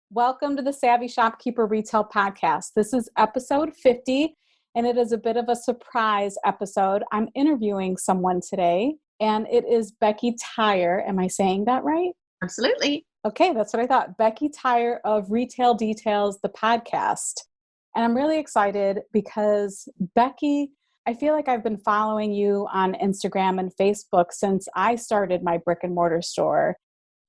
Welcome to the Savvy Shopkeeper Retail Podcast. This is episode 50, and it is a bit of a surprise episode. I'm interviewing someone today, and it is Becky Tyre. Am I saying that right? Absolutely. Okay, that's what I thought. Becky Tyre of Retail Details, the podcast. And I'm really excited because Becky, I feel like I've been following you on Instagram and Facebook since I started my brick and mortar store.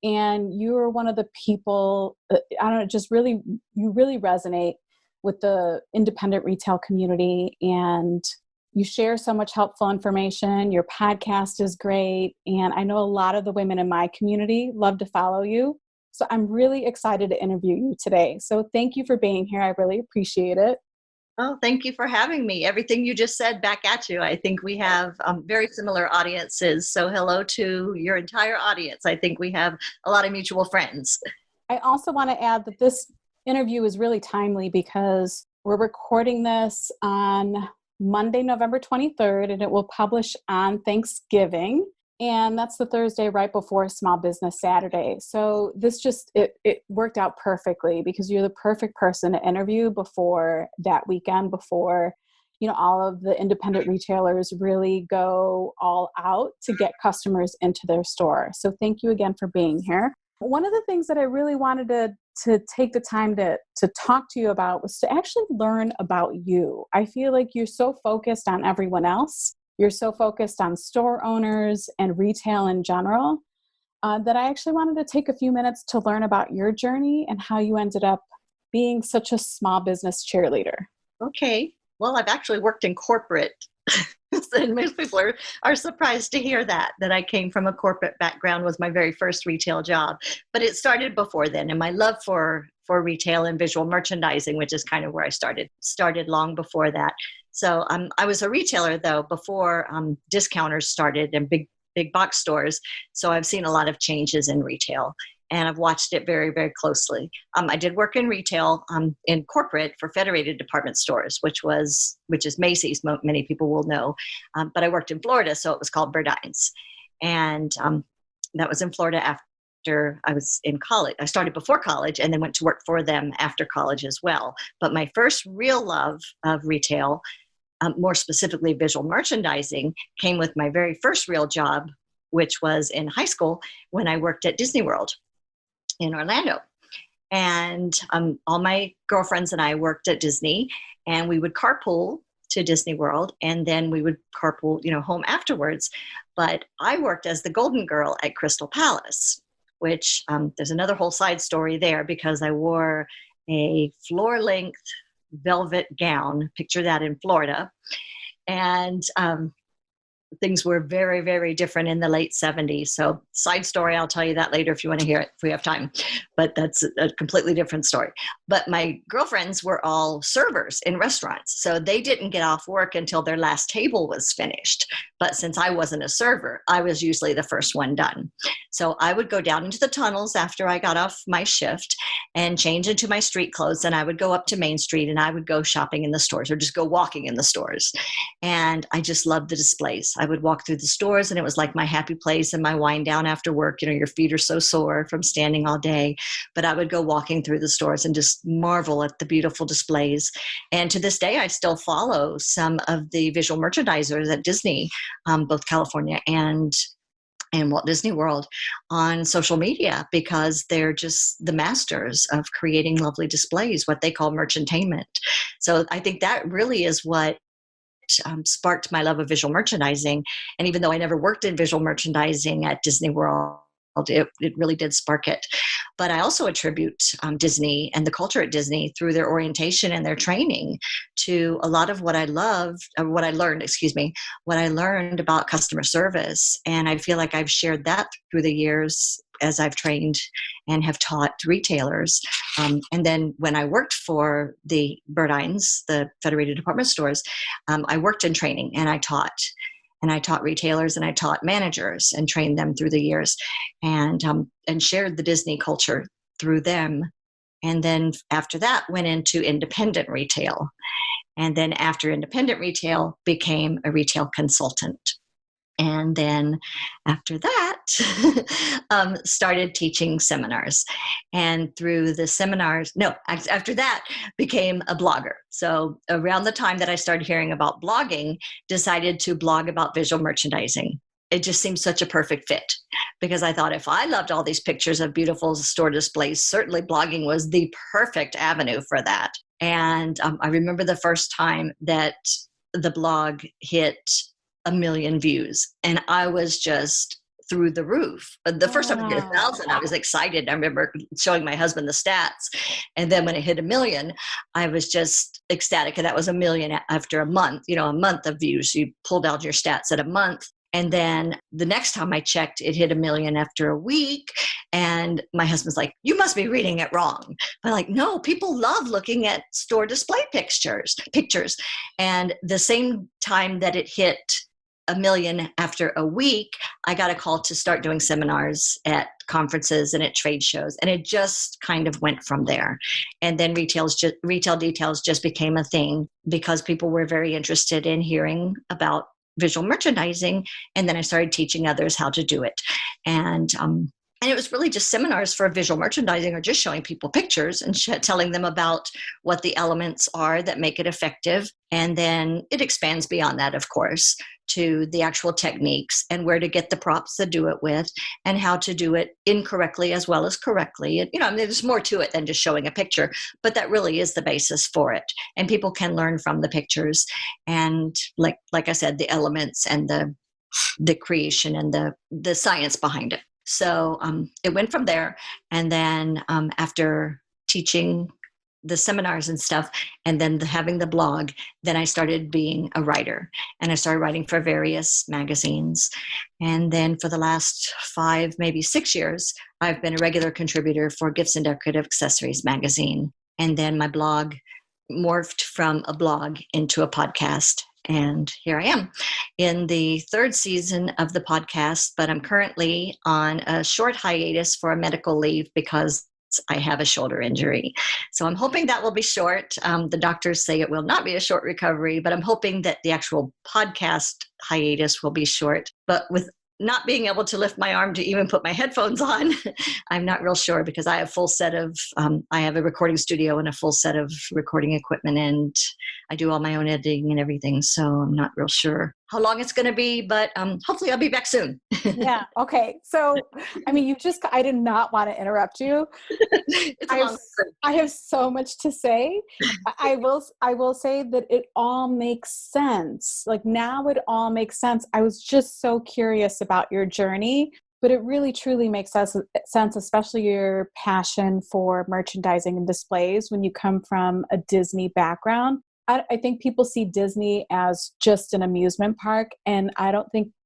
And you are one of the people, I don't know, you really resonate with the independent retail community, and you share so much helpful information. Your podcast is great. And I know a lot of the women in my community love to follow you. So I'm really excited to interview you today. So thank you for being here. I really appreciate it. Oh, thank you for having me. Everything you just said back at you. I think we have very similar audiences. So hello to your entire audience. I think we have a lot of mutual friends. I also want to add that this interview is really timely because we're recording this on Monday, November 23rd, and it will publish on Thanksgiving. And that's the Thursday right before Small Business Saturday. So this it worked out perfectly because you're the perfect person to interview before that weekend, before, all of the independent retailers really go all out to get customers into their store. So thank you again for being here. One of the things that I really wanted to take the time to talk to you about was to actually learn about you. I feel like you're so focused on everyone else. You're so focused on store owners and retail in general that I actually wanted to take a few minutes to learn about your journey and how you ended up being such a small business cheerleader. Okay. Well, I've actually worked in corporate. And most people are surprised to hear that I came from a corporate background was my very first retail job. But it started before then. And my love for retail and visual merchandising, which is kind of where I started long before that. So I was a retailer, though, before discounters started and big box stores. So I've seen a lot of changes in retail, and I've watched it very, very closely. I did work in retail in corporate for Federated Department Stores, which is Macy's, many people will know. But I worked in Florida, so it was called Burdines. And that was in Florida after I was in college. I started before college and then went to work for them after college as well. But my first real love of retail, more specifically visual merchandising, came with my very first real job, which was in high school when I worked at Disney World in Orlando. And all my girlfriends and I worked at Disney, and we would carpool to Disney World, and then we would carpool, home afterwards. But I worked as the golden girl at Crystal Palace, which there's another whole side story there because I wore a floor-length velvet gown. Picture that in Florida. And things were very, very different in the late 70s. So side story, I'll tell you that later if you want to hear it, if we have time. But that's a completely different story. But my girlfriends were all servers in restaurants. So they didn't get off work until their last table was finished. But since I wasn't a server, I was usually the first one done. So I would go down into the tunnels after I got off my shift and change into my street clothes. And I would go up to Main Street and I would go shopping in the stores or just go walking in the stores. And I just loved the displays. I would walk through the stores and it was like my happy place and my wind down after work. Your feet are so sore from standing all day. But I would go walking through the stores and just marvel at the beautiful displays. And to this day, I still follow some of the visual merchandisers at Disney, both California and Walt Disney World on social media because they're just the masters of creating lovely displays, what they call merchantainment. So I think that really is what sparked my love of visual merchandising. And even though I never worked in visual merchandising at Disney World, it really did spark it. But I also attribute Disney and the culture at Disney through their orientation and their training to a lot of what I learned about customer service. And I feel like I've shared that through the years as I've trained and have taught retailers. And then when I worked for the Burdines, the Federated Department Stores, I worked in training and I taught. And I taught retailers and I taught managers and trained them through the years and shared the Disney culture through them. And then after that, went into independent retail. And then after independent retail, became a retail consultant. And then after that, started teaching seminars. And through the seminars, no, after that, became a blogger. So around the time that I started hearing about blogging, decided to blog about visual merchandising. It just seemed such a perfect fit because I thought if I loved all these pictures of beautiful store displays, certainly blogging was the perfect avenue for that. And I remember the first time that the blog hit 1 million views, and I was just through the roof. The first time it hit 1,000, I was excited. I remember showing my husband the stats, and then when it hit 1 million, I was just ecstatic. And that was 1 million after a month. A month of views. You pulled out your stats at a month. And then the next time I checked, it hit 1 million after a week. And my husband's like, you must be reading it wrong. I'm like, no, people love looking at store display pictures. And the same time that it hit 1 million after a week, I got a call to start doing seminars at conferences and at trade shows. And it just kind of went from there. And then retail details just became a thing because people were very interested in hearing about visual merchandising. And then I started teaching others how to do it. And it was really just seminars for visual merchandising or just showing people pictures and telling them about what the elements are that make it effective. And then it expands beyond that, of course, to the actual techniques and where to get the props to do it with and how to do it incorrectly as well as correctly. And, there's more to it than just showing a picture, but that really is the basis for it. And people can learn from the pictures. And like I said, the elements and the creation and the science behind it. So it went from there. And then after teaching the seminars and stuff, and then having the blog, then I started being a writer. And I started writing for various magazines. And then for the last 5, maybe 6 years, I've been a regular contributor for Gifts and Decorative Accessories magazine. And then my blog morphed from a blog into a podcast. And here I am in the 3rd season of the podcast, but I'm currently on a short hiatus for a medical leave because I have a shoulder injury. So I'm hoping that will be short. The doctors say it will not be a short recovery, but I'm hoping that the actual podcast hiatus will be short. But with not being able to lift my arm to even put my headphones on, I'm not real sure because I have I have a recording studio and a full set of recording equipment, and I do all my own editing and everything. So I'm not real sure how long it's going to be, but hopefully I'll be back soon. Yeah. Okay. So, I did not want to interrupt you. I have so much to say. I will say that it all makes sense. Like now it all makes sense. I was just so curious about your journey, but it really truly makes sense, especially your passion for merchandising and displays when you come from a Disney background. I think people see Disney as just an amusement park. And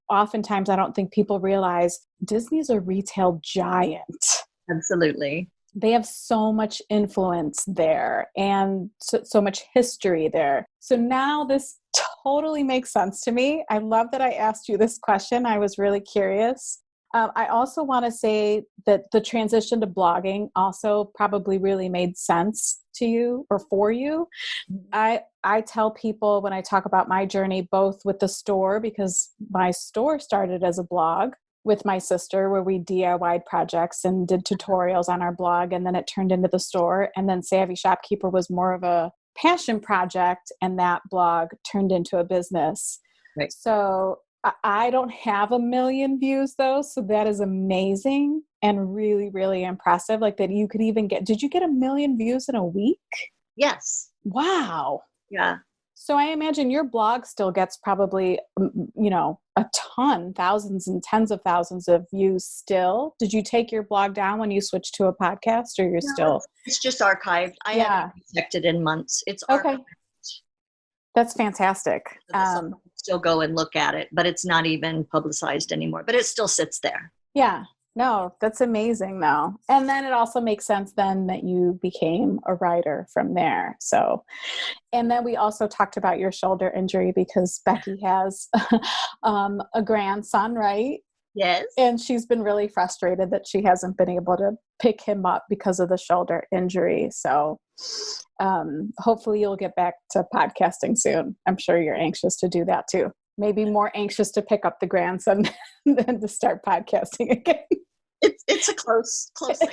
oftentimes I don't think people realize Disney's a retail giant. Absolutely. They have so much influence there and so much history there. So now this totally makes sense to me. I love that I asked you this question. I was really curious. I also want to say that the transition to blogging also probably really made sense to you or for you. I tell people when I talk about my journey, both with the store, because my store started as a blog with my sister where we DIY'd projects and did tutorials on our blog, and then it turned into the store. And then Savvy Shopkeeper was more of a passion project, and that blog turned into a business. Right. So I don't have 1 million views though. So that is amazing and really, really impressive. Like that you could even did you get 1 million views in a week? Yes. Wow. Yeah. So I imagine your blog still gets probably, a ton, thousands and tens of thousands of views still. Did you take your blog down when you switched to a podcast, or It's just archived. I haven't checked it in months. It's okay. archived. That's fantastic. So still go and look at it, but it's not even publicized anymore, but it still sits there. Yeah. No, that's amazing though. And then it also makes sense then that you became a writer from there. So, and then we also talked about your shoulder injury because Becky has a grandson, right? Yes. And she's been really frustrated that she hasn't been able to pick him up because of the shoulder injury. So hopefully you'll get back to podcasting soon. I'm sure you're anxious to do that too. maybe more anxious to pick up the grandson than to start podcasting again. It's a close thing.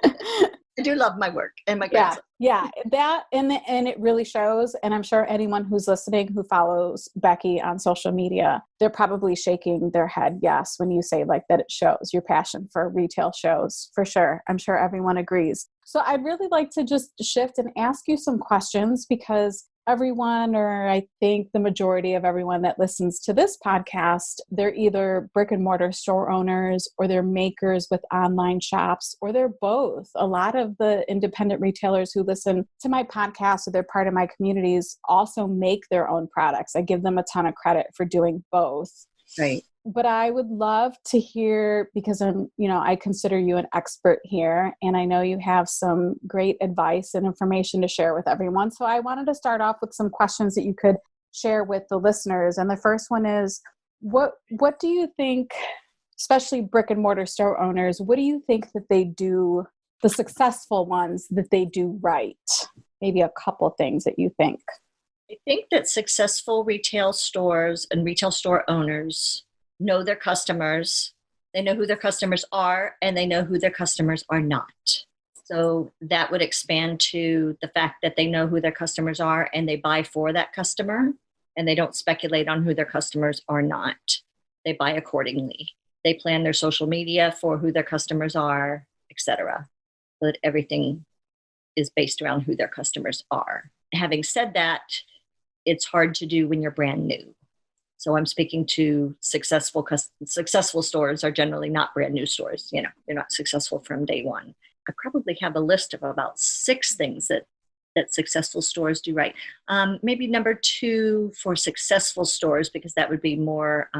I do love my work and my grandson. Yeah, that and it really shows. And I'm sure anyone who's listening who follows Becky on social media, they're probably shaking their head yes when you say like that. It shows your passion for retail shows for sure. I'm sure everyone agrees. So I'd really like to just shift and ask you some questions because everyone, or I think the majority of everyone that listens to this podcast, they're either brick and mortar store owners or they're makers with online shops, or they're both. A lot of the independent retailers who listen to my podcast or they're part of my communities also make their own products. I give them a ton of credit for doing both. Right. But I would love to hear, because I consider you an expert here, and I know you have some great advice and information to share with everyone. So I wanted to start off with some questions that you could share with the listeners. And the first one is, what do you think, especially brick and mortar store owners, what do you think that they do, the successful ones that they do right? Maybe a couple things that you think. I think that successful retail stores and retail store owners know their customers. They know who their customers are, and they know who their customers are not. So that would expand to the fact that they know who their customers are and they buy for that customer, and they don't speculate on who their customers are not. They buy accordingly. They plan their social media for who their customers are, etc. So that everything is based around who their customers are. Having said that, it's hard to do when you're brand new. So I'm speaking to successful stores are generally not brand new stores. They're not successful from day one. I probably have a list of about 6 things that successful stores do right. Maybe number 2 for successful stores, because that would be more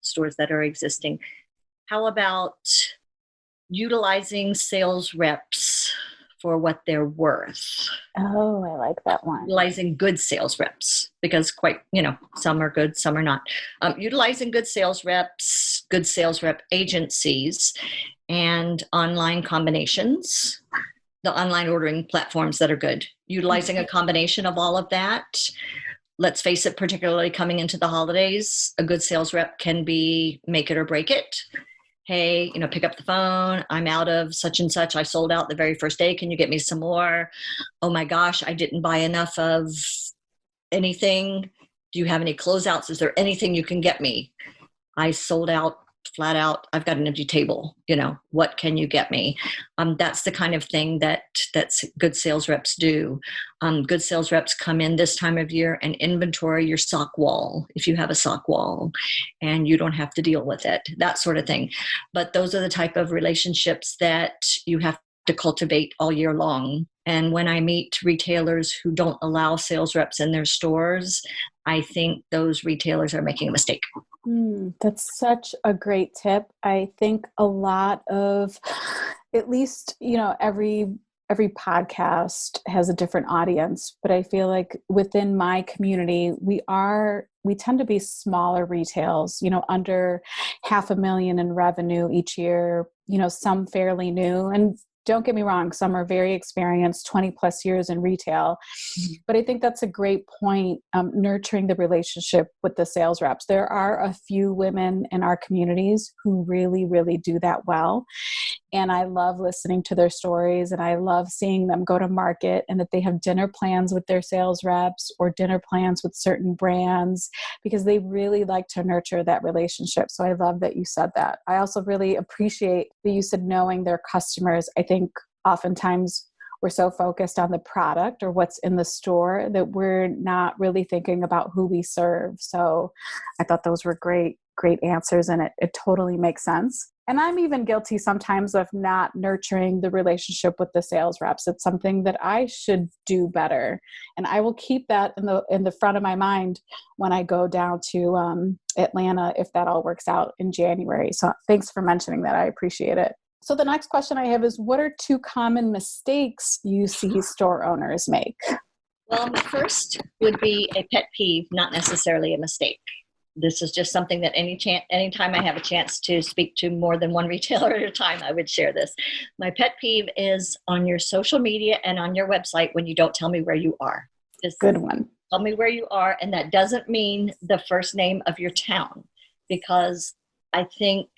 stores that are existing. How about utilizing sales reps for what they're worth? Oh, I like that one. Utilizing good sales reps, because some are good, some are not. Utilizing good sales reps, good sales rep agencies, and online combinations, the online ordering platforms that are good. Utilizing a combination of all of that. Let's face it, particularly coming into the holidays, a good sales rep can be make it or break it. Hey, pick up the phone. I'm out of such and such. I sold out the very first day. Can you get me some more? Oh my gosh, I didn't buy enough of anything. Do you have any closeouts? Is there anything you can get me? I sold out flat out. I've got an empty table. What can you get me? That's the kind of thing that's good sales reps do. Good sales reps come in this time of year and inventory your sock wall, if you have a sock wall, and you don't have to deal with it, that sort of thing. But those are the type of relationships that you have to cultivate all year long. And when I meet retailers who don't allow sales reps in their stores, I think those retailers are making a mistake. That's such a great tip. I think a lot of, at least, every podcast has a different audience, but I feel like within my community, we tend to be smaller retails, under $500,000 in revenue each year, some fairly new. And don't get me wrong, some are very experienced, 20 plus years in retail. But I think that's a great point, nurturing the relationship with the sales reps. There are a few women in our communities who really, really do that well. And I love listening to their stories, and I love seeing them go to market and that they have dinner plans with their sales reps or dinner plans with certain brands, because they really like to nurture that relationship. So I love that you said that. I also really appreciate that you said knowing their customers. I think oftentimes we're so focused on the product or what's in the store that we're not really thinking about who we serve. So I thought those were great answers, and it totally makes sense. And I'm even guilty sometimes of not nurturing the relationship with the sales reps. It's something that I should do better. And I will keep that in the front of my mind when I go down to Atlanta, if that all works out in January. So thanks for mentioning that. I appreciate it. So the next question I have is, what are 2 common mistakes you see store owners make? Well, my first would be a pet peeve, not necessarily a mistake. This is just something that anytime I have a chance to speak to more than one retailer at a time, I would share this. My pet peeve is on your social media and on your website when you don't tell me where you are. Good one. Tell me where you are. And that doesn't mean the first name of your town, because I think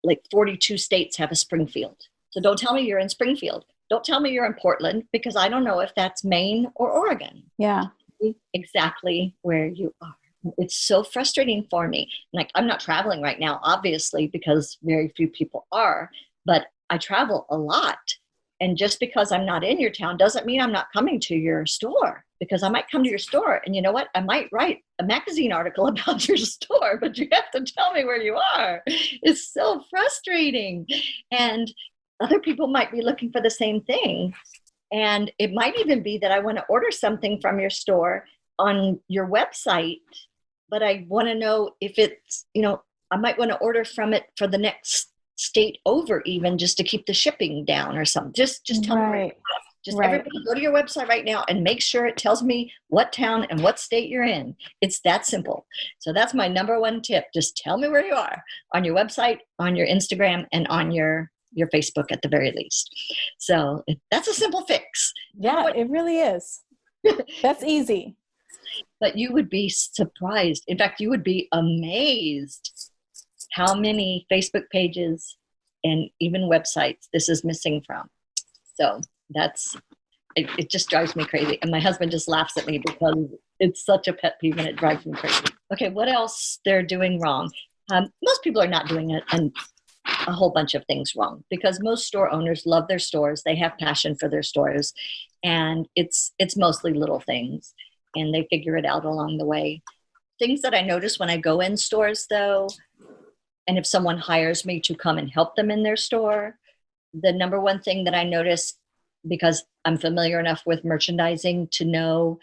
like 42 states have a Springfield. So don't tell me you're in Springfield. Don't tell me you're in Portland, because I don't know if that's Maine or Oregon. Yeah. Exactly where you are. It's so frustrating for me. Like, I'm not traveling right now, obviously, because very few people are, but I travel a lot. And just because I'm not in your town doesn't mean I'm not coming to your store, because I might come to your store and you know what? I might write a magazine article about your store, but you have to tell me where you are. It's so frustrating. And other people might be looking for the same thing. And it might even be that I want to order something from your store on your website, but I want to know if it's, I might want to order from it for the next state over, even just to keep the shipping down or something. Just tell me. Just everybody go to your website right now and make sure it tells me what town and what state you're in. It's that simple. So that's my number one tip. Just tell me where you are on your website, on your Instagram, and on your Facebook at the very least. So that's a simple fix. Yeah, it really is. That's easy. But you would be surprised. In fact, you would be amazed how many Facebook pages and even websites this is missing from. So it just drives me crazy. And my husband just laughs at me because it's such a pet peeve and it drives me crazy. Okay, what else they're doing wrong? Most people are not doing a whole bunch of things wrong, because most store owners love their stores. They have passion for their stores, and it's mostly little things, and they figure it out along the way. Things that I notice when I go in stores, though, and if someone hires me to come and help them in their store, the number one thing that I notice, because I'm familiar enough with merchandising to know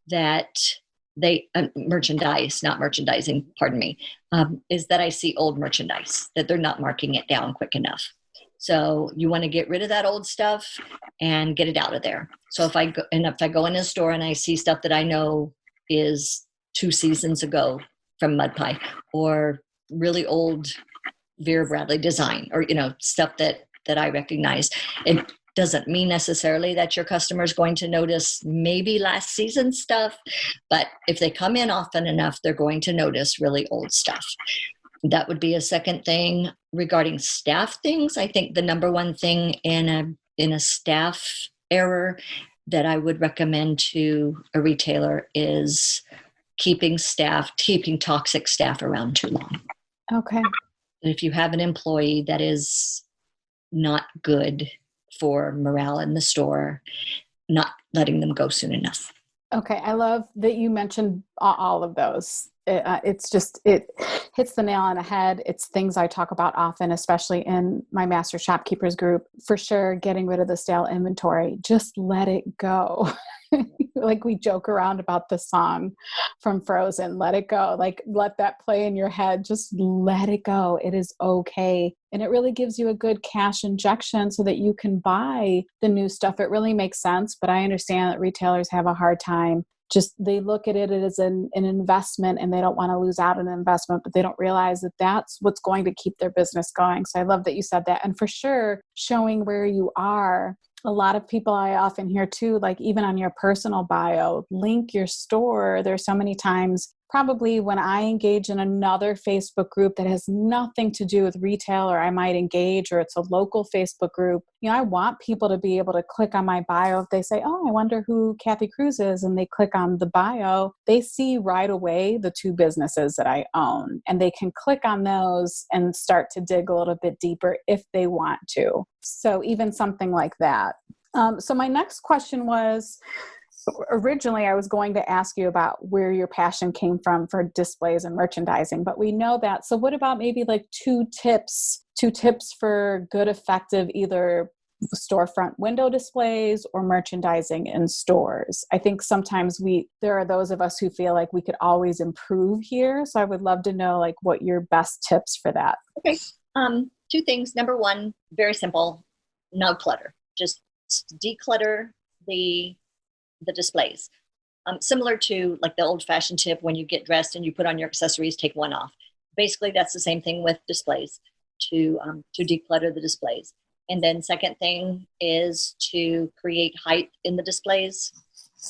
that merchandise, not merchandising, pardon me, is that I see old merchandise, that they're not marking it down quick enough. So you want to get rid of that old stuff and get it out of there. So if I go in a store and I see stuff that I know is 2 seasons ago from Mud Pie, or really old Vera Bradley design, or stuff that I recognize, it doesn't mean necessarily that your customer is going to notice maybe last season's stuff, but if they come in often enough, they're going to notice really old stuff. That would be a second thing. Regarding staff things, I think the number one thing in a staff error that I would recommend to a retailer is keeping toxic staff around too long. Okay. If you have an employee that is not good for morale in the store, not letting them go soon enough. Okay. I love that you mentioned all of those. It hits the nail on the head. It's things I talk about often, especially in my Master Shopkeepers group. For sure, getting rid of the stale inventory. Just let it go. Like we joke around about the song from Frozen, let it go. Like, let that play in your head. Just let it go. It is okay. And it really gives you a good cash injection so that you can buy the new stuff. It really makes sense. But I understand that retailers have a hard time. Just they look at it as an investment, and they don't want to lose out on an investment, but they don't realize that that's what's going to keep their business going. So I love that you said that. And for sure, showing where you are. A lot of people I often hear too, like even on your personal bio, link your store. There's so many times, probably when I engage in another Facebook group that has nothing to do with retail, or I might engage, or it's a local Facebook group, I want people to be able to click on my bio. If they say, oh, I wonder who Kathy Cruz is, and they click on the bio, they see right away the 2 businesses that I own, and they can click on those and start to dig a little bit deeper if they want to. So even something like that. So my next question was, originally I was going to ask you about where your passion came from for displays and merchandising, but we know that. So what about maybe like two tips for good, effective, either storefront window displays or merchandising in stores? I think sometimes there are those of us who feel like we could always improve here. So I would love to know like what your best tips for that. Okay. 2 things. Number 1, very simple, no clutter. Just declutter the displays. Similar to like the old-fashioned tip, when you get dressed and you put on your accessories, take one off. Basically, that's the same thing with displays, to declutter the displays. And then second thing is to create height in the displays.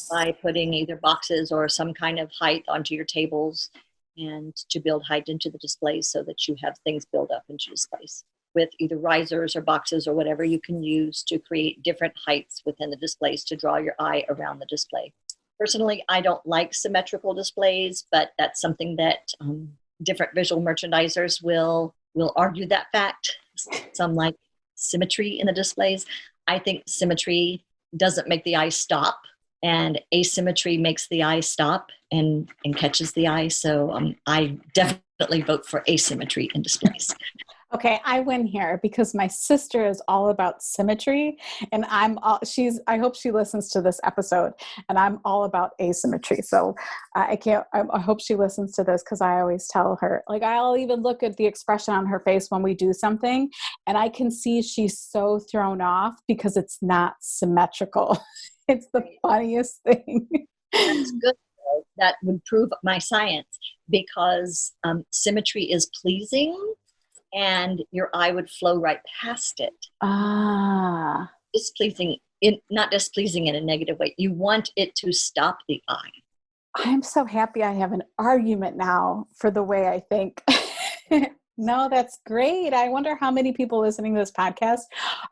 by putting either boxes or some kind of height onto your tables, and to build height into the displays so that you have things build up into displays with either risers or boxes or whatever you can use to create different heights within the displays to draw your eye around the display. Personally, I don't like symmetrical displays, but that's something that different visual merchandisers will argue that fact. Some like symmetry in the displays. I think symmetry doesn't make the eye stop, and asymmetry makes the eye stop and catches the eye. So I definitely vote for asymmetry in displays. Okay, I win here because my sister is all about symmetry, and I hope she listens to this episode, and I'm all about asymmetry. So I hope she listens to this, because I always tell her, like, I'll even look at the expression on her face when we do something, and I can see she's so thrown off because it's not symmetrical. It's the funniest thing. That's good. That would prove my science, because symmetry is pleasing, and your eye would flow right past it. Displeasing, not displeasing in a negative way. You want it to stop the eye. I'm so happy I have an argument now for the way I think. No, that's great. I wonder how many people listening to this podcast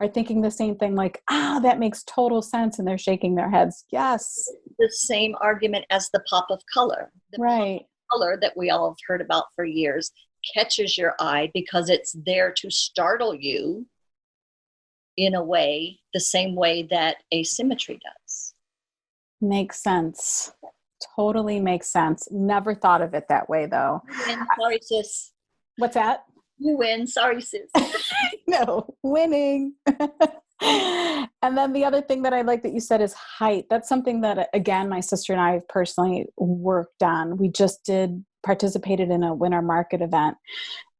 are thinking the same thing, like, that makes total sense, and they're shaking their heads. Yes. The same argument as the pop of color. Right. Pop of color that we all have heard about for years catches your eye because it's there to startle you in a way, the same way that asymmetry does. Makes sense. Totally makes sense. Never thought of it that way, though. You win. Sorry, sis. What's that? You win. Sorry, sis. No, winning. And then the other thing that I like that you said is height. That's something that, again, my sister and I have personally worked on. We just participated in a winter market event,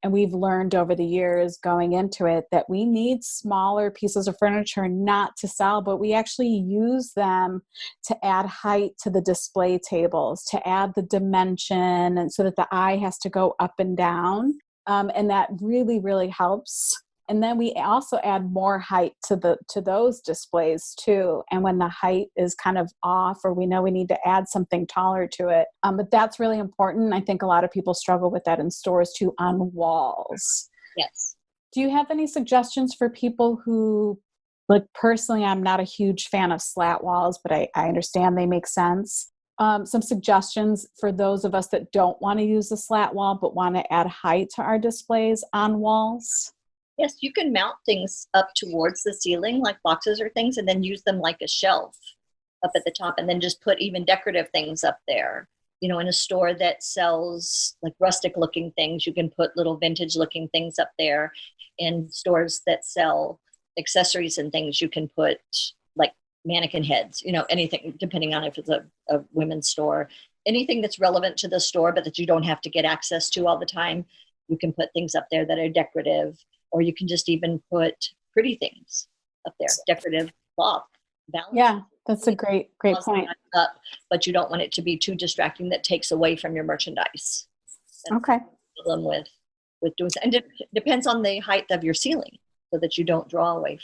and we've learned over the years going into it that we need smaller pieces of furniture not to sell, but we actually use them to add height to the display tables, to add the dimension, and so that the eye has to go up and down. And that really, really helps. And then we also add more height to those displays too. And when the height is kind of off, or we know we need to add something taller to it. But that's really important. I think a lot of people struggle with that in stores too, on walls. Yes. Do you have any suggestions for people who, like, personally, I'm not a huge fan of slat walls, but I understand they make sense. Some suggestions for those of us that don't want to use a slat wall, but want to add height to our displays on walls? Yes, you can mount things up towards the ceiling, like boxes or things, and then use them like a shelf up at the top, and then just put even decorative things up there. You know, in a store that sells like rustic looking things, you can put little vintage looking things up there. In stores that sell accessories and things, you can put like mannequin heads, anything, depending on if it's a women's store, anything that's relevant to the store, but that you don't have to get access to all the time. You can put things up there that are decorative, or you can just even put pretty things up there, decorative cloth. Yeah, that's a great point. Up, but you don't want it to be too distracting that takes away from your merchandise. That's okay. The problem with doing that. And it depends on the height of your ceiling, so that you don't draw away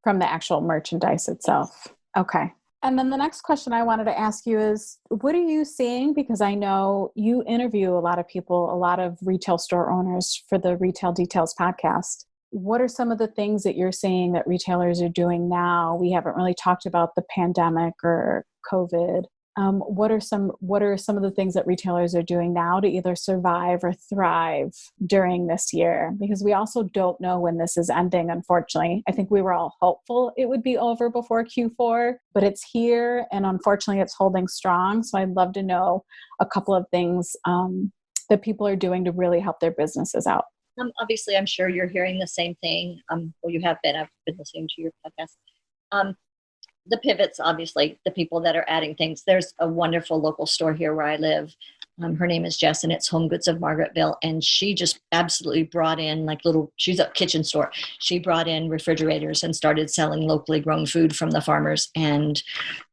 from the actual merchandise itself. Okay. And then the next question I wanted to ask you is, what are you seeing? Because I know you interview a lot of people, a lot of retail store owners for the Retail Details podcast. What are some of the things that you're seeing that retailers are doing now? We haven't really talked about the pandemic or COVID. What are some of the things that retailers are doing now to either survive or thrive during this year? Because we also don't know when this is ending, unfortunately. I think we were all hopeful it would be over before Q4, but it's here, and unfortunately it's holding strong. So I'd love to know a couple of things that people are doing to really help their businesses out. Obviously, I'm sure you're hearing the same thing. Well, you have been. I've been listening to your podcast. The pivots, obviously, the people that are adding things. There's a wonderful local store here where I live. Her name is Jess, and it's Home Goods of Margaretville. And she just absolutely brought in she's a kitchen store. She brought in refrigerators and started selling locally grown food from the farmers. And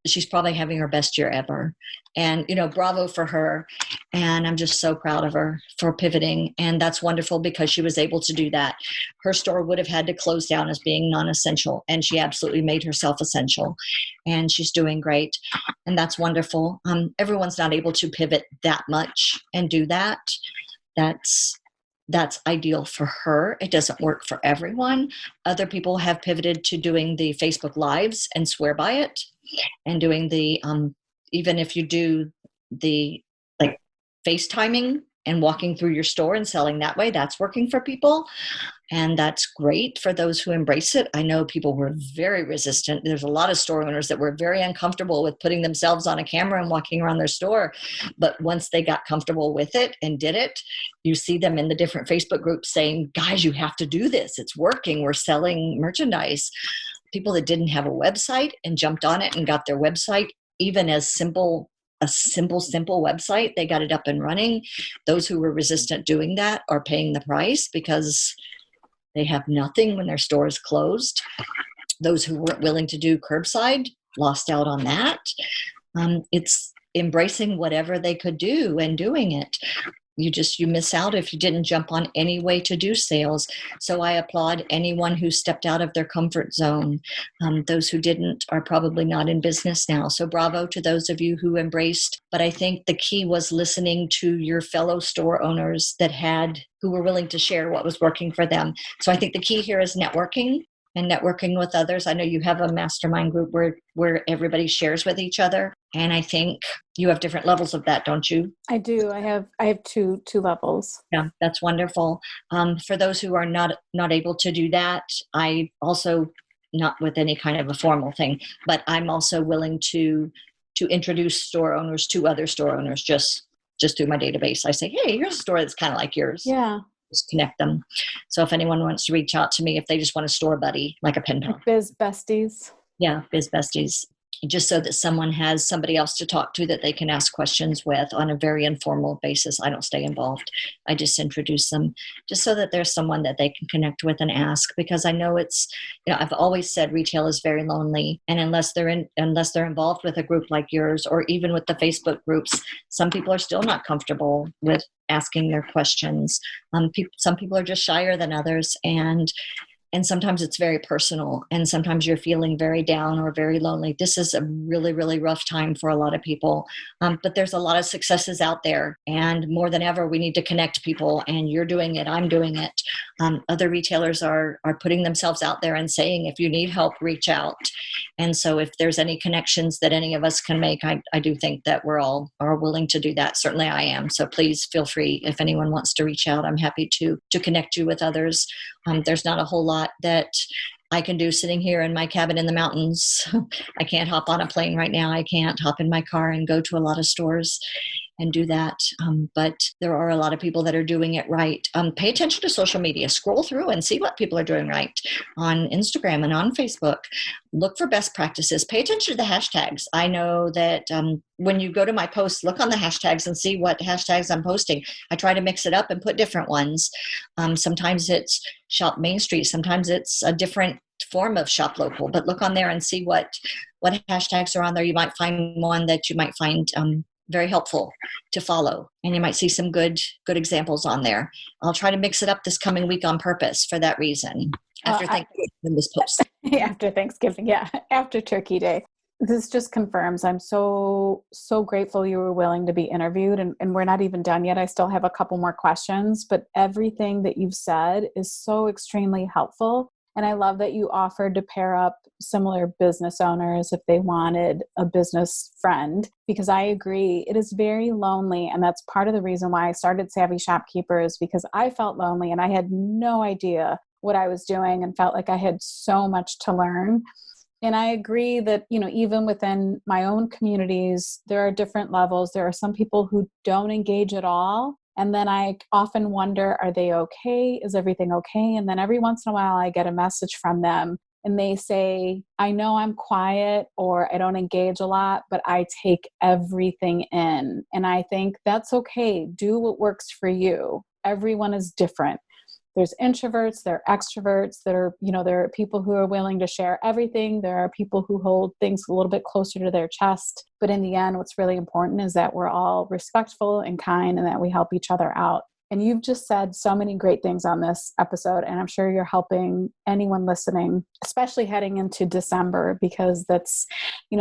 she's probably having her best year ever. And, bravo for her. And I'm just so proud of her for pivoting. And that's wonderful because she was able to do that. Her store would have had to close down as being non-essential, and she absolutely made herself essential. And she's doing great. And that's wonderful. Everyone's not able to pivot that much and do that. That's ideal for her. It doesn't work for everyone. Other people have pivoted to doing the Facebook Lives and swear by it, and doing the even if you do the like FaceTiming and walking through your store and selling that way, that's working for people. And that's great for those who embrace it. I know people were very resistant. There's a lot of store owners that were very uncomfortable with putting themselves on a camera and walking around their store. But once they got comfortable with it and did it, you see them in the different Facebook groups saying, guys, you have to do this. It's working. We're selling merchandise. People that didn't have a website and jumped on it and got their website, even as simple website, they got it up and running. Those who were resistant doing that are paying the price because they have nothing when their store is closed. Those who weren't willing to do curbside lost out on that. It's embracing whatever they could do and doing it. You miss out if you didn't jump on any way to do sales. So I applaud anyone who stepped out of their comfort zone. Those who didn't are probably not in business now. So bravo to those of you who embraced. But I think the key was listening to your fellow store owners who were willing to share what was working for them. So I think the key here is networking and networking with others. I know you have a mastermind group where everybody shares with each other. And I think you have different levels of that, don't you? I do. I have two levels. Yeah, that's wonderful. For those who are not able to do that, I also, not with any kind of a formal thing, but I'm also willing to introduce store owners to other store owners just through my database. I say, hey, here's a store that's kind of like yours. Yeah. Just connect them. So if anyone wants to reach out to me, if they just want a store buddy, like a pen pal. Like biz besties. Yeah, biz besties. Just so that someone has somebody else to talk to that they can ask questions with on a very informal basis. I don't stay involved. I just introduce them just so that there's someone that they can connect with and ask, because I know I've always said retail is very lonely. And unless they're involved with a group like yours, or even with the Facebook groups, some people are still not comfortable with asking their questions. Some people are just shyer than others, and sometimes it's very personal, and sometimes you're feeling very down or very lonely. This is a really, really rough time for a lot of people. But there's a lot of successes out there, and more than ever, we need to connect people, and you're doing it. I'm doing it. Other retailers are putting themselves out there and saying, if you need help, reach out. And so if there's any connections that any of us can make, I do think that we're all are willing to do that. Certainly I am. So please feel free. If anyone wants to reach out, I'm happy to connect you with others. There's not a whole lot that I can do sitting here in my cabin in the mountains. I can't hop on a plane right now. I can't hop in my car and go to a lot of stores and do that. But there are a lot of people that are doing it right. Pay attention to social media. Scroll through and see what people are doing right on Instagram and on Facebook. Look for best practices. Pay attention to the hashtags. I know that when you go to my posts, look on the hashtags and see what hashtags I'm posting. I try to mix it up and put different ones. Sometimes it's Shop Main Street. Sometimes it's a different form of Shop Local. But look on there and see what hashtags are on there. You might find one that you might find very helpful to follow, and you might see some good examples on there. I'll try to mix it up this coming week on purpose for that reason. After Thanksgiving, this post. After Thanksgiving, yeah, after Turkey Day. This just confirms I'm so grateful you were willing to be interviewed, and we're not even done yet. I still have a couple more questions, but everything that you've said is so extremely helpful. And I love that you offered to pair up similar business owners if they wanted a business friend, because I agree it is very lonely. And that's part of the reason why I started Savvy Shopkeepers, because I felt lonely and I had no idea what I was doing and felt like I had so much to learn. And I agree that, even within my own communities, there are different levels. There are some people who don't engage at all. And then I often wonder, are they okay? Is everything okay? And then every once in a while, I get a message from them and they say, I know I'm quiet or I don't engage a lot, but I take everything in. And I think that's okay. Do what works for you. Everyone is different. There's introverts, there are extroverts, there are people who are willing to share everything. There are people who hold things a little bit closer to their chest. But in the end, what's really important is that we're all respectful and kind and that we help each other out. And you've just said so many great things on this episode, and I'm sure you're helping anyone listening, especially heading into December, because that's,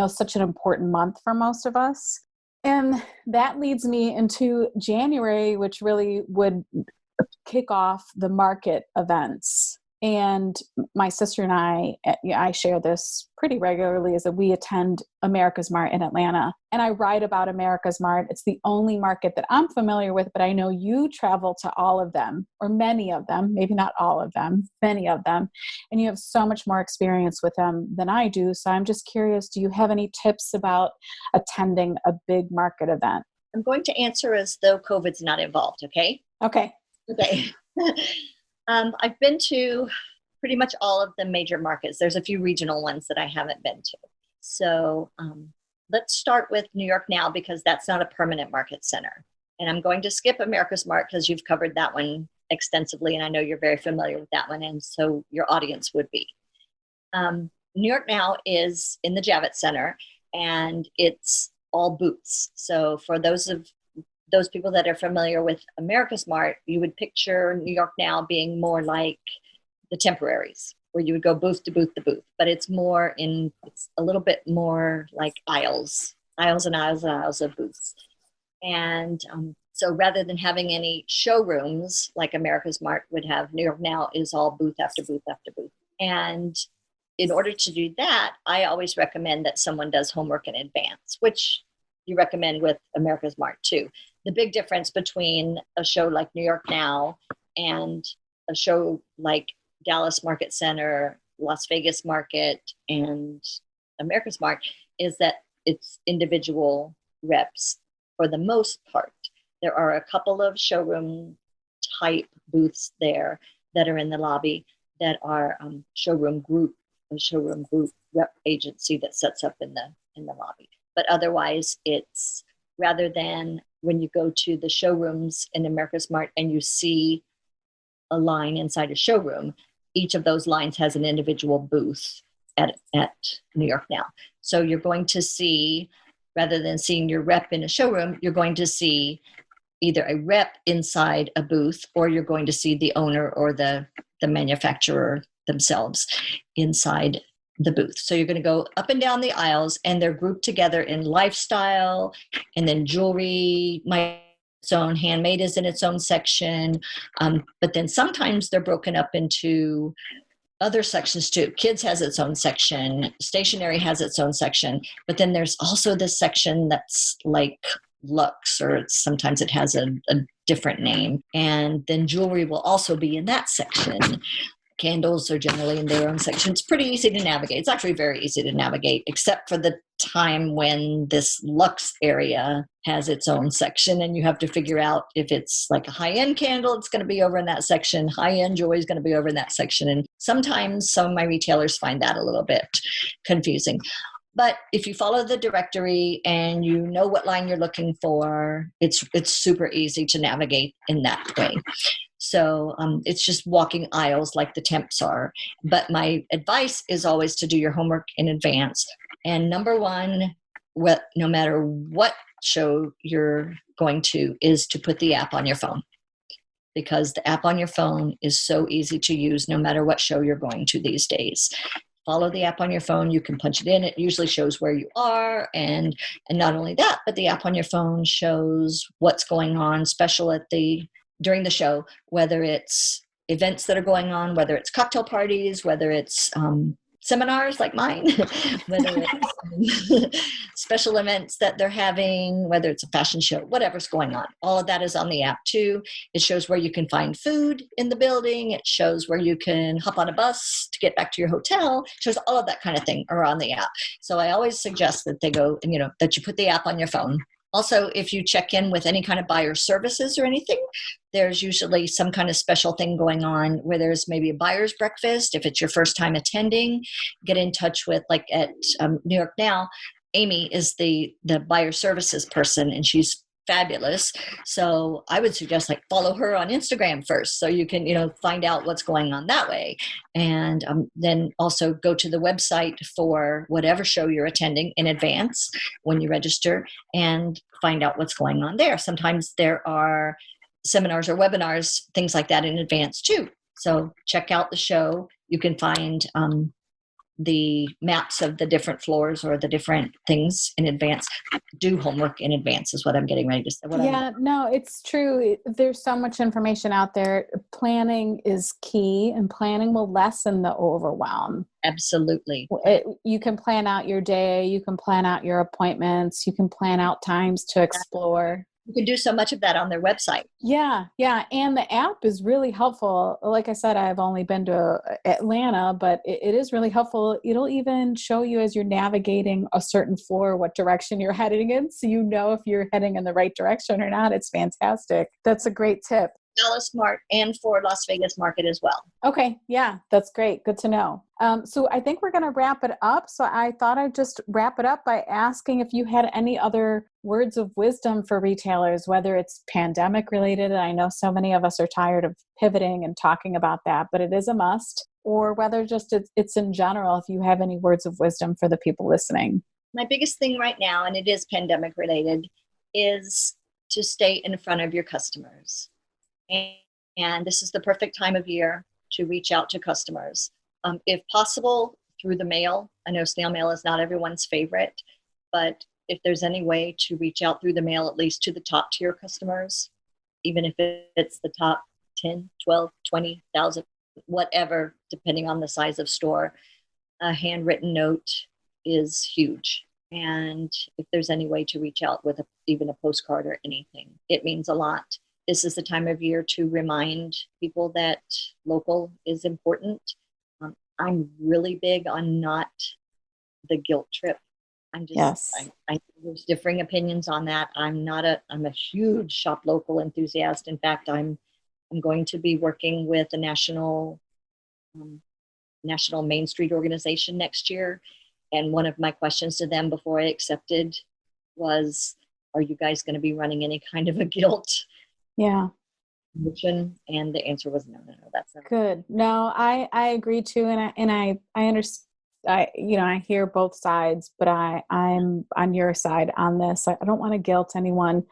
such an important month for most of us. And that leads me into January, which really would kick off the market events. And my sister and I share this pretty regularly, is that we attend America's Mart in Atlanta. And I write about America's Mart. It's the only market that I'm familiar with, but I know you travel to all of them, or many of them, maybe not all of them, many of them. And you have so much more experience with them than I do. So I'm just curious, do you have any tips about attending a big market event? I'm going to answer as though COVID's not involved, okay? Okay. I've been to pretty much all of the major markets. There's a few regional ones that I haven't been to. So let's start with New York Now, because that's not a permanent market center. And I'm going to skip America's Mart because you've covered that one extensively, and I know you're very familiar with that one, and so your audience would be. New York Now is in the Javits Center, and it's all booths. So for those people that are familiar with America's Mart, you would picture New York Now being more like the Temporaries, where you would go booth to booth to booth. But it's a little bit more like aisles and aisles and aisles of booths. And so rather than having any showrooms like America's Mart would have, New York Now is all booth after booth after booth. And in order to do that, I always recommend that someone does homework in advance, which you recommend with America's Mart too. The big difference between a show like New York Now and a show like Dallas Market Center, Las Vegas Market, and America's Mart is that it's individual reps for the most part. There are a couple of showroom type booths there that are in the lobby that are a showroom group rep agency that sets up in the lobby. But otherwise, it's rather than when you go to the showrooms in America's Mart and you see a line inside a showroom, each of those lines has an individual booth at New York Now. So you're going to see, rather than seeing your rep in a showroom, you're going to see either a rep inside a booth, or you're going to see the owner or the manufacturer themselves inside the booth. So you're going to go up and down the aisles, and they're grouped together in lifestyle, and then jewelry, its own, handmade is in its own section. But then sometimes they're broken up into other sections too. Kids has its own section, stationery has its own section, but then there's also this section that's like Luxe, or sometimes it has a different name. And then jewelry will also be in that section. Candles are generally in their own section. It's pretty easy to navigate. It's actually very easy to navigate, except for the time when this Luxe area has its own section, and you have to figure out if it's like a high-end candle, it's going to be over in that section. High-end jewelry is going to be over in that section. And sometimes some of my retailers find that a little bit confusing. But if you follow the directory and you know what line you're looking for, it's super easy to navigate in that way. So it's just walking aisles like the temps are. But my advice is always to do your homework in advance. And number one, no matter what show you're going to, is to put the app on your phone. Because the app on your phone is so easy to use no matter what show you're going to these days. Follow the app on your phone. You can punch it in. It usually shows where you are. And not only that, but the app on your phone shows what's going on special during the show, whether it's events that are going on, whether it's cocktail parties, whether it's seminars like mine, whether it's special events that they're having, whether it's a fashion show, whatever's going on. All of that is on the app too. It shows where you can find food in the building. It shows where you can hop on a bus to get back to your hotel. It shows all of that kind of thing are on the app. So I always suggest that that you put the app on your phone. Also, if you check in with any kind of buyer services or anything, there's usually some kind of special thing going on where there's maybe a buyer's breakfast. If it's your first time attending, get in touch with, like at New York Now, Amy is the buyer services person, and she's fabulous. So I would suggest like follow her on Instagram first, so you can, find out what's going on that way. And then also go to the website for whatever show you're attending in advance when you register, and find out what's going on there. Sometimes there are seminars or webinars, things like that in advance too. So check out the show. You can find the maps of the different floors or the different things in advance. Do homework in advance is what I'm getting ready to say. No, it's true. There's so much information out there. Planning is key, and planning will lessen the overwhelm. Absolutely. You can plan out your day. You can plan out your appointments. You can plan out times to explore. You can do so much of that on their website. Yeah. And the app is really helpful. Like I said, I've only been to Atlanta, but it is really helpful. It'll even show you as you're navigating a certain floor what direction you're heading in, so you know if you're heading in the right direction or not. It's fantastic. That's a great tip. Dallas Mart and for Las Vegas Market as well. Okay. Yeah, that's great. Good to know. So I think we're going to wrap it up. So I thought I'd just wrap it up by asking if you had any other words of wisdom for retailers, whether it's pandemic related. I know so many of us are tired of pivoting and talking about that, but it is a must. Or whether just it's in general, if you have any words of wisdom for the people listening. My biggest thing right now, and it is pandemic related, is to stay in front of your customers. And this is the perfect time of year to reach out to customers. If possible, through the mail. I know snail mail is not everyone's favorite, but if there's any way to reach out through the mail, at least to the top tier customers, even if it's the top 10, 12, 20,000, whatever, depending on the size of store, a handwritten note is huge. And if there's any way to reach out with even a postcard or anything, it means a lot. This is the time of year to remind people that local is important. I'm really big on not the guilt trip. There's differing opinions on that. I'm a huge shop local enthusiast. In fact, I'm going to be working with a national Main Street organization next year. And one of my questions to them before I accepted was, are you guys going to be running any kind of a guilt? Yeah. And the answer was no, that's not good. No, I agree too. And I understand, I hear both sides, but I'm on your side on this. I don't want to guilt anyone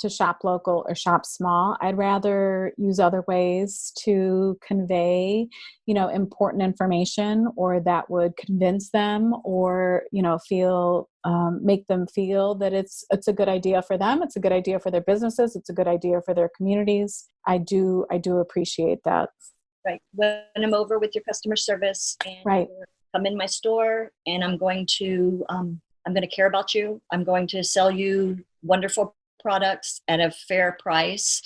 to shop local or shop small. I'd rather use other ways to convey, important information, or that would convince them, or, make them feel that it's a good idea for them. It's a good idea for their businesses. It's a good idea for their communities. I do appreciate that. Right. When I'm over with your customer service and come in my store, and I'm going to care about you. I'm going to sell you wonderful products at a fair price,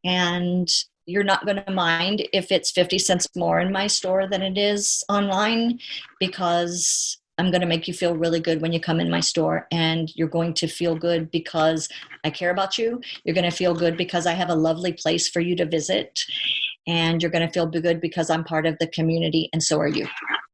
and you're not going to mind if it's 50 cents more in my store than it is online, because I'm going to make you feel really good when you come in my store, and you're going to feel good because I care about you. You're going to feel good because I have a lovely place for you to visit, and you're going to feel good because I'm part of the community, and so are you.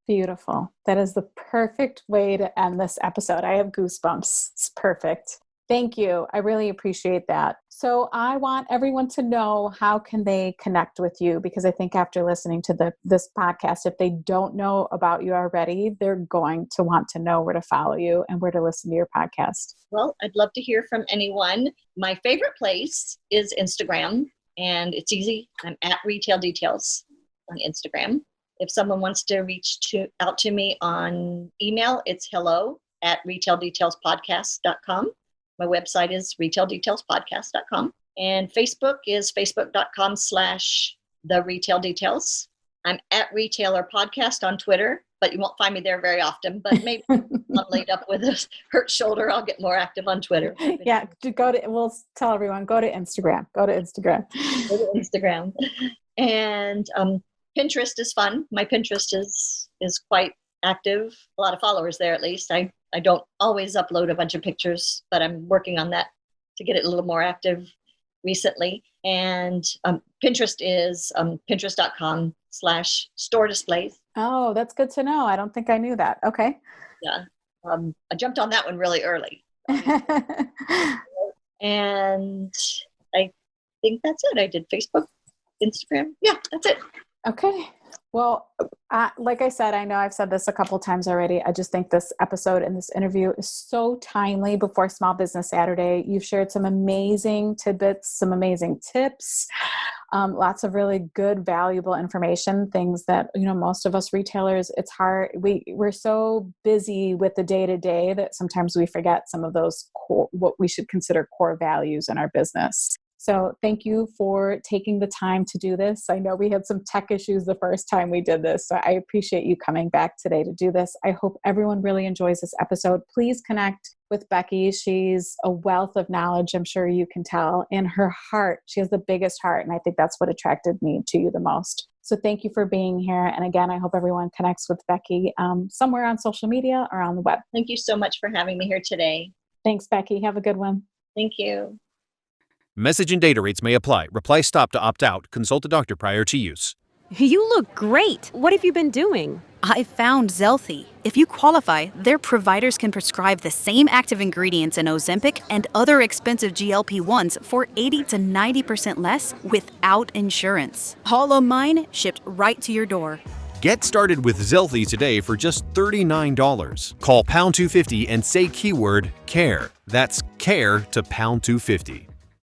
Beautiful. That is the perfect way to end this episode. I have goosebumps. It's perfect. Thank you. I really appreciate that. So I want everyone to know, how can they connect with you? Because I think after listening to this podcast, if they don't know about you already, they're going to want to know where to follow you and where to listen to your podcast. Well, I'd love to hear from anyone. My favorite place is Instagram, and it's easy. I'm at Retail Details on Instagram. If someone wants to reach out to me on email, it's hello@retaildetailspodcast.com. My website is retaildetailspodcast.com. And Facebook is facebook.com/theretaildetails. I'm at Retailer Podcast on Twitter, but you won't find me there very often. But maybe I'm laid up with a hurt shoulder, I'll get more active on Twitter. Yeah, we'll tell everyone, go to Instagram. Go to Instagram. And Pinterest is fun. My Pinterest is quite active. A lot of followers there, at least. I don't always upload a bunch of pictures, but I'm working on that to get it a little more active recently. And Pinterest is pinterest.com/store displays. Oh, that's good to know. I don't think I knew that. Okay. Yeah. I jumped on that one really early. And I think that's it. I did Facebook, Instagram. Yeah, that's it. Okay. Well, like I said, I know I've said this a couple times already. I just think this episode and this interview is so timely before Small Business Saturday. You've shared some amazing tidbits, some amazing tips, lots of really good, valuable information, things that, most of us retailers, it's hard. We're so busy with the day-to-day that sometimes we forget some of those what we should consider core values in our business. So thank you for taking the time to do this. I know we had some tech issues the first time we did this, so I appreciate you coming back today to do this. I hope everyone really enjoys this episode. Please connect with Becky. She's a wealth of knowledge, I'm sure you can tell. In her heart, she has the biggest heart, and I think that's what attracted me to you the most. So thank you for being here. And again, I hope everyone connects with Becky somewhere on social media or on the web. Thank you so much for having me here today. Thanks, Becky. Have a good one. Thank you. Message and data rates may apply. Reply stop to opt out. Consult a doctor prior to use. You look great. What have you been doing? I found Zelthy. If you qualify, their providers can prescribe the same active ingredients in Ozempic and other expensive GLP-1s for 80 to 90% less without insurance. All of mine shipped right to your door. Get started with Zelthy today for just $39. Call #250 and say keyword CARE. That's CARE to #250.